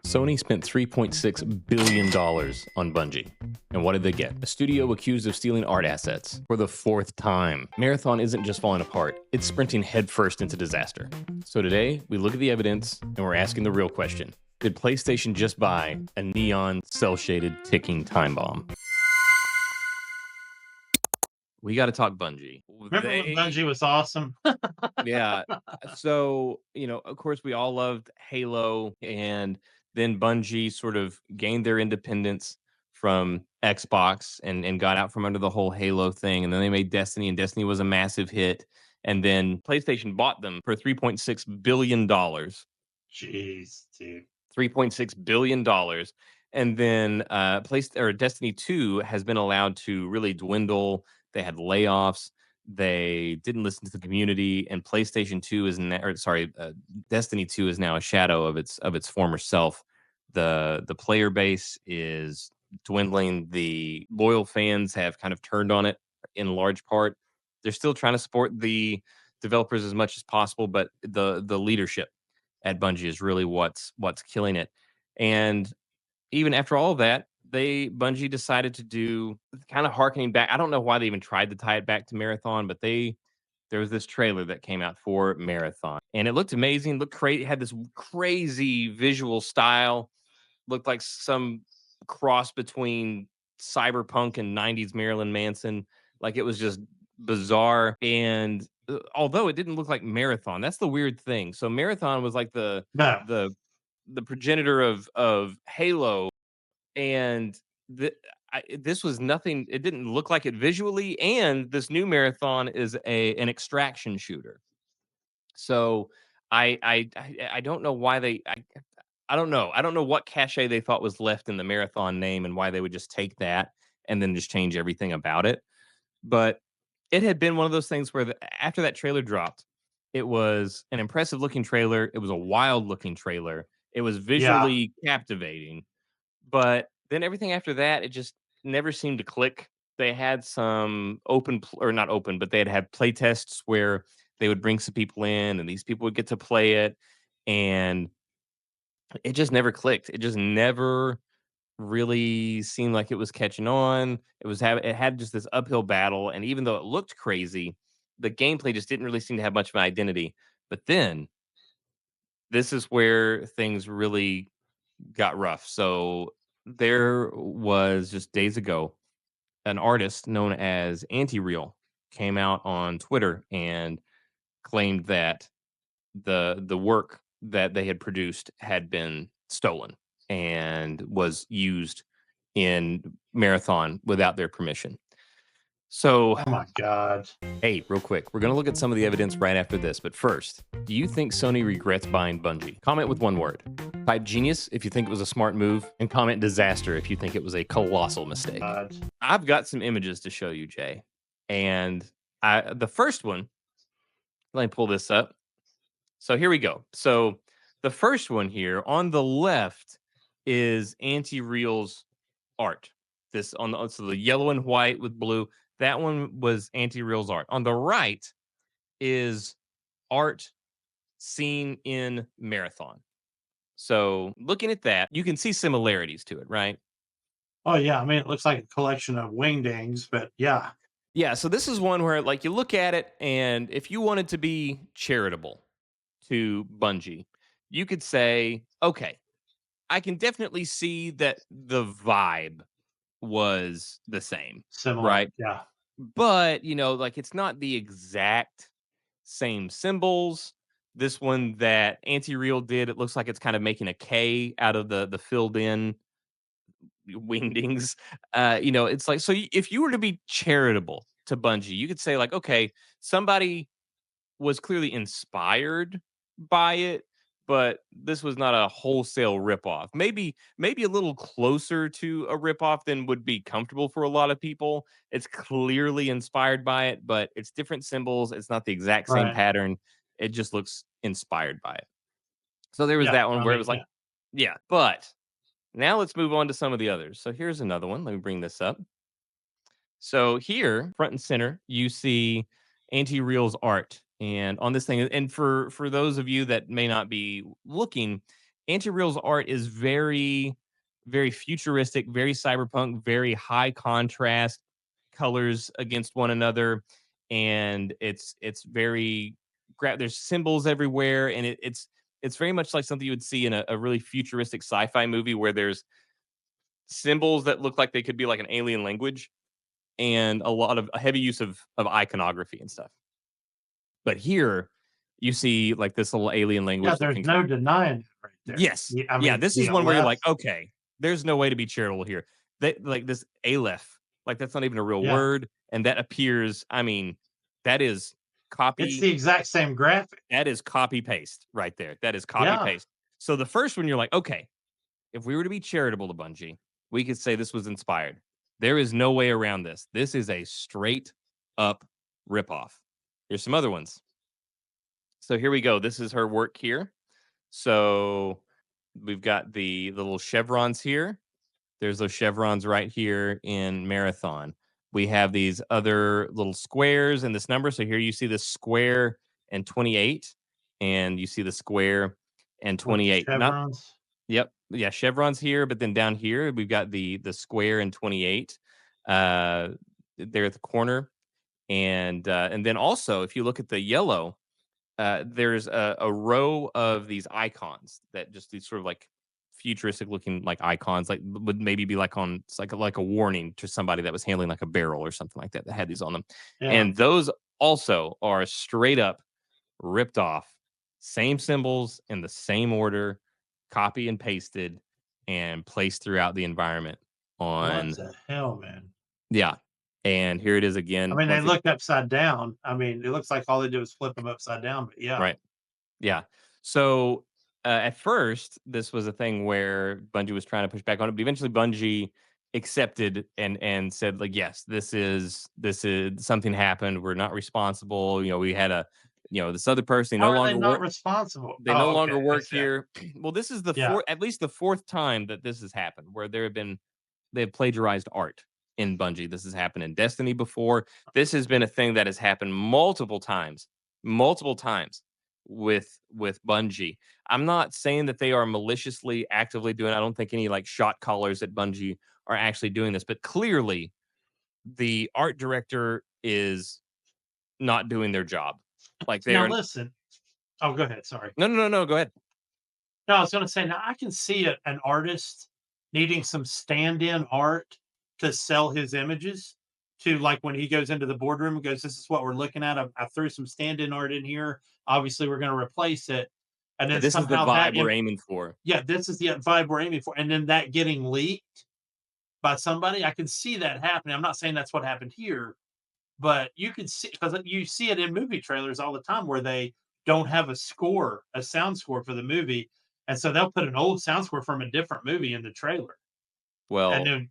Sony spent $3.6 billion on Bungie. And what did they get? A studio accused of stealing art assets for the fourth time. Marathon isn't just falling apart, it's sprinting headfirst into disaster. So today, we look at the evidence and we're asking the real question. Did PlayStation just buy a neon, cel-shaded, ticking time bomb? We got to talk Bungie. Remember when Bungie was awesome? Yeah. So, of course, we all loved Halo, and then Bungie sort of gained their independence from Xbox and got out from under the whole Halo thing. And then they made Destiny, and Destiny was a massive hit. And then PlayStation bought them for $3.6 billion. Jeez, dude. $3.6 billion. And then Destiny 2 has been allowed to really dwindle. They had layoffs. They didn't listen to the community, and PlayStation 2 is Destiny 2 is now a shadow of its former self. The player base is dwindling. The loyal fans have kind of turned on it in large part. They're still trying to support the developers as much as possible, but the leadership at Bungie is really what's killing it. And even after all of that, Bungie decided to do kind of harkening back. I don't know why they even tried to tie it back to Marathon, but there was this trailer that came out for Marathon, and it looked amazing, looked crazy, had this crazy visual style, looked like some cross between cyberpunk and 90s Marilyn Manson. Like, it was just bizarre. And although it didn't look like Marathon, that's the weird thing. So Marathon was like No. the progenitor of Halo, and this was nothing. It didn't look like it visually, and this new Marathon is an extraction shooter. So I don't know why I don't know. I don't know what cachet they thought was left in the Marathon name and why they would just take that and then just change everything about it. But it had been one of those things where after that trailer dropped, it was an impressive looking trailer. It was a wild looking trailer. It was Yeah. visually captivating. But then everything after that, it just never seemed to click. They had some or not open, but they had play tests where they would bring some people in and these people would get to play it. And it just never clicked. It just never really seemed like it was catching on. It had just this uphill battle, and even though it looked crazy, the gameplay just didn't really seem to have much of an identity. But then this is where things really got rough. So there was just days ago an artist known as Anti-Real came out on Twitter and claimed that the work that they had produced had been stolen and was used in Marathon without their permission. So, Oh my God. hey, real quick, we're going to look at some of the evidence right after this. But first, do you think Sony regrets buying Bungie? Comment with one word. Type genius if you think it was a smart move, and comment disaster if you think it was a colossal mistake. God. I've got some images to show you, Jay. And the first one, let me pull this up. So here we go. So the first one here on the left is Anti-Real's art. This so the yellow and white with blue. That one was Anti-Real's art. On the right is art seen in Marathon. So looking at that, you can see similarities to it, right? Oh yeah. I mean, it looks like a collection of wingdings, but yeah. Yeah, so this is one where like you look at it, and if you wanted to be charitable to Bungie, you could say, okay, I can definitely see that the vibe was the same, Similar. right? Yeah. But, like, it's not the exact same symbols. This one that Anti-Real did, it looks like it's kind of making a K out of the filled in wingdings. It's like, so if you were to be charitable to Bungie, you could say like, okay, somebody was clearly inspired by it, but this was not a wholesale ripoff. Maybe a little closer to a ripoff than would be comfortable for a lot of people. It's clearly inspired by it, but it's different symbols. It's not the exact same Right. pattern. It just looks inspired by it. So there was Yeah. that one I where it mean, was like, yeah. yeah, but now let's move on to some of the others. So here's another one. Let me bring this up. So here, front and center, you see Anti-Real's art, and on this thing, and for those of you that may not be looking, Anti-Real's art is very futuristic, very cyberpunk, very high contrast colors against one another, and it's very there's symbols everywhere, and it's very much like something you would see in a really futuristic sci-fi movie where there's symbols that look like they could be like an alien language and a lot of a heavy use of iconography and stuff. But here, you see like this little alien Yeah, language that there's can no denying it right there. yes. I Yeah, mean, this the is one where you're Aleph, like, "Okay, there's no way to be charitable here." That like this Aleph, like that's not even a real yeah, word, and that appears, I mean, that is it's copy the exact same graphic. that is copy paste right there. That is copy Yeah, paste. So the first one you're like, "Okay, if we were to be charitable to Bungie, we could say this was inspired. There is no way around this. This is a straight up ripoff." Here's some other ones. So here we go. This is her work here. So we've got the little chevrons here. There's those chevrons right here in Marathon. We have these other little squares in this number. So here you see the square and 28, and you see the square and with the 28. Not chevrons. yep, yeah, chevrons here, but then down here we've got the square and 28 uh there at the corner. And then also if you look at the yellow, there's a row of these icons that just these sort of like futuristic looking like icons, like would maybe be like on it's like a warning to somebody that was handling like a barrel or something like that that had these on them. Yeah, And those also are straight up ripped off, same symbols in the same order, copy and pasted, and placed throughout the environment what on the hell, man? yeah. And here it is I again. mean, they Once again, look upside down. I mean, it looks like all they do is flip them upside down, but yeah, right. Yeah. So at first, this was a thing where Bungie was trying to push back on it, but eventually Bungie accepted and said like, yes, this is something happened. We're not responsible. You know, we had a this other person. They how no are they longer not work. responsible? They no Oh, longer okay, work exactly. here. Well, this is the Yeah, fourth, at least the fourth time that this has happened, where they have plagiarized art in Bungie. This has happened in Destiny before. This has been a thing that has happened multiple times with Bungie. I'm not saying that they are maliciously actively doing it. I don't think any like shot callers at Bungie are actually doing this, but clearly the art director is not doing their job. Like now they're listen. Oh, go ahead. Sorry. no, go ahead. No, I was gonna say, now I can see an artist needing some stand-in art to sell his images to, like, when he goes into the boardroom and goes, "This is what we're looking at. I threw some stand-in art in here. Obviously, we're gonna replace it." And Yeah, then this is the somehow vibe we're aiming for. yeah, this is the vibe we're aiming for, and then that getting leaked by somebody, I can see that happening. I'm not saying that's what happened here, but you could see, because you see it in movie trailers all the time where they don't have a score, a sound score for the movie, and so they'll put an old sound score from a different movie in the trailer, and Well, then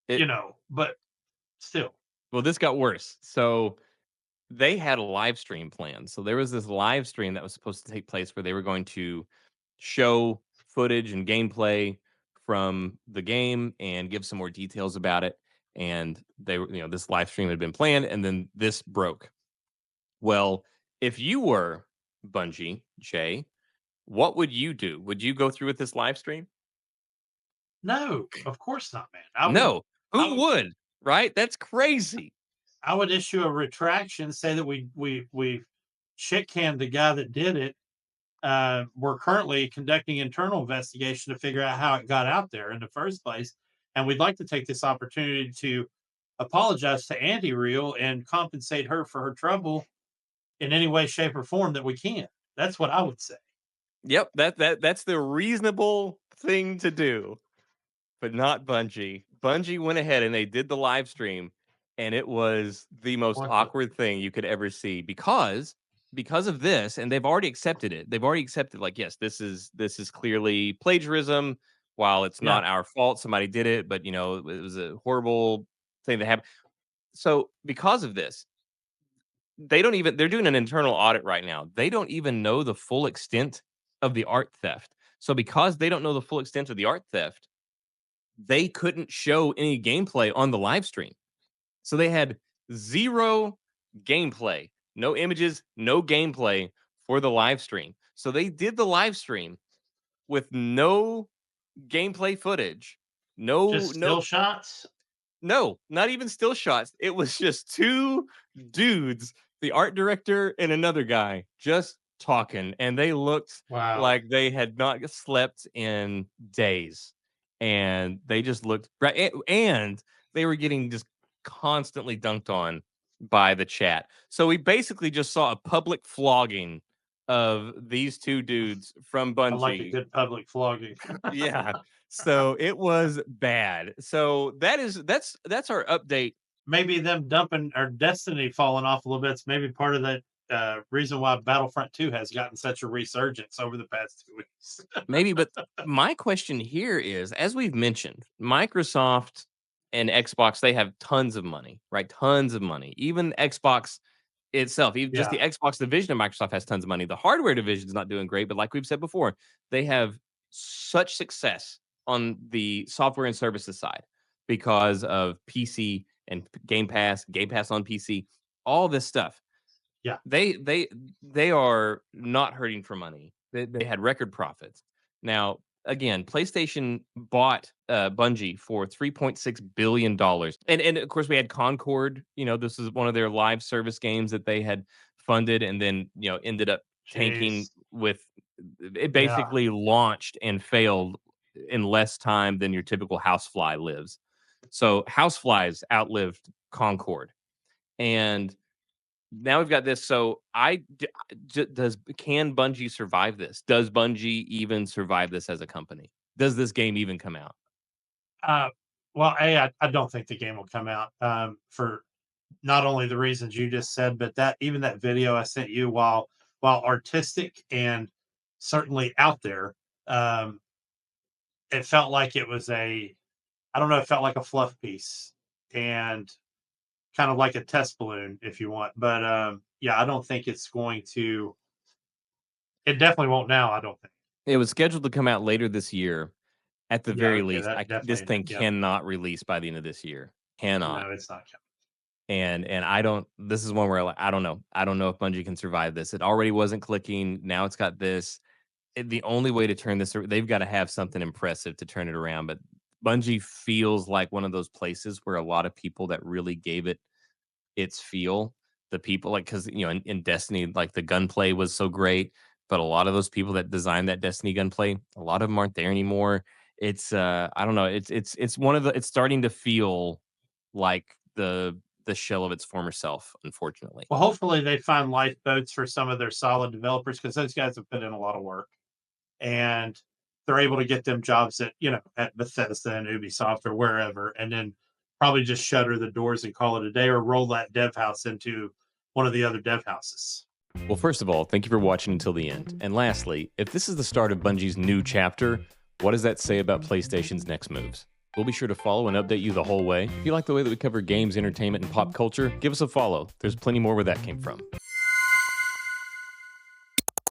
it but still, this got worse. So they had a live stream plan. So there was this live stream that was supposed to take place where they were going to show footage and gameplay from the game and give some more details about it. And they were, this live stream had been planned, and then this broke. Well, if you were Bungie, Jay, what would you do? Would you go through with this live stream? no, of course not, man. No. I Who would, would? Right? That's crazy. I would issue a retraction, say that we shit canned the guy that did it. We're currently conducting internal investigation to figure out how it got out there in the first place. And we'd like to take this opportunity to apologize to Andy Real and compensate her for her trouble in any way, shape, or form that we can. That's what I would say. Yep, that's the reasonable thing to do. But not Bungie. Bungie went ahead and they did the live stream, and it was the most What the? awkward thing you could ever see because of this, and they've already accepted it. They've already accepted, like, yes, this is clearly plagiarism. While it's Yeah, not our fault, somebody did it, but it was a horrible thing that happened. So because of this, they're doing an internal audit right now. They don't even know the full extent of the art theft. So because they don't know the full extent of the art theft, they couldn't show any gameplay on the live stream. So they had 0 gameplay, no images, no gameplay for the live stream. So they did the live stream, with no gameplay footage. No, Just no, still shots? no, not even still shots. It was just two dudes, the art director and another guy, just talking, and they looked Wow. like they had not slept in days, and they just looked right, and they were getting just constantly dunked on by the chat. So we basically just saw a public flogging of these two dudes from I like a Bungie. good public flogging. Yeah. So it was bad. So that's our update. Maybe them dumping or Destiny falling off a little bit is maybe part of that reason why Battlefront 2 has gotten such a resurgence over the past 2 weeks. Maybe, but my question here is, as we've mentioned, Microsoft and Xbox, they have tons of money, right? Tons of money. Even Xbox itself, even just Yeah. the Xbox division of Microsoft has tons of money. The hardware division is not doing great, but like we've said before, they have such success on the software and services side because of PC and Game Pass on PC, all this stuff. Yeah. They are not hurting for money. They had record profits. Now, again, PlayStation bought Bungie for $3.6 billion, and of course we had Concord. You know, this is one of their live service games that they had funded, and then ended up tanking Jeez. with. It Yeah. basically launched and failed in less time than your typical housefly lives. So houseflies outlived Concord, and now we've got this. So does can Bungie survive this? Does Bungie even survive this as a company? Does this game even come out? Uh, well, I don't think the game will come out for not only the reasons you just said, but that even that video I sent you, while artistic and certainly out there, um, it felt like it was I don't know, it felt like a fluff piece and kind of like a test balloon, if you want. But yeah, I don't think it's going to. It definitely won't now. I don't think. It was scheduled to come out later this year. At the Yeah. very Okay. least, That this definitely. thing Yeah. cannot release by the end of this year. Cannot. No, it's not coming. And I don't. This is one where I don't know. I don't know if Bungie can survive this. It already wasn't clicking. Now it's got this. The only way to turn this, they've got to have something impressive to turn it around. But Bungie feels like one of those places where a lot of people that really gave it its feel, the people like, because in Destiny, like the gunplay was so great, but a lot of those people that designed that Destiny gunplay, a lot of them aren't there anymore. It's I don't know. It's one of the. It's starting to feel like the shell of its former self, unfortunately. Well, hopefully they find lifeboats for some of their solid developers because those guys have put in a lot of work, and they're able to get them jobs at at Bethesda and Ubisoft or wherever, and then probably just shutter the doors and call it a day, or roll that dev house into one of the other dev houses. Well, first of all, thank you for watching until the end. And lastly, if this is the start of Bungie's new chapter, what does that say about PlayStation's next moves? We'll be sure to follow and update you the whole way. If you like the way that we cover games, entertainment, and pop culture, give us a follow. There's plenty more where that came from.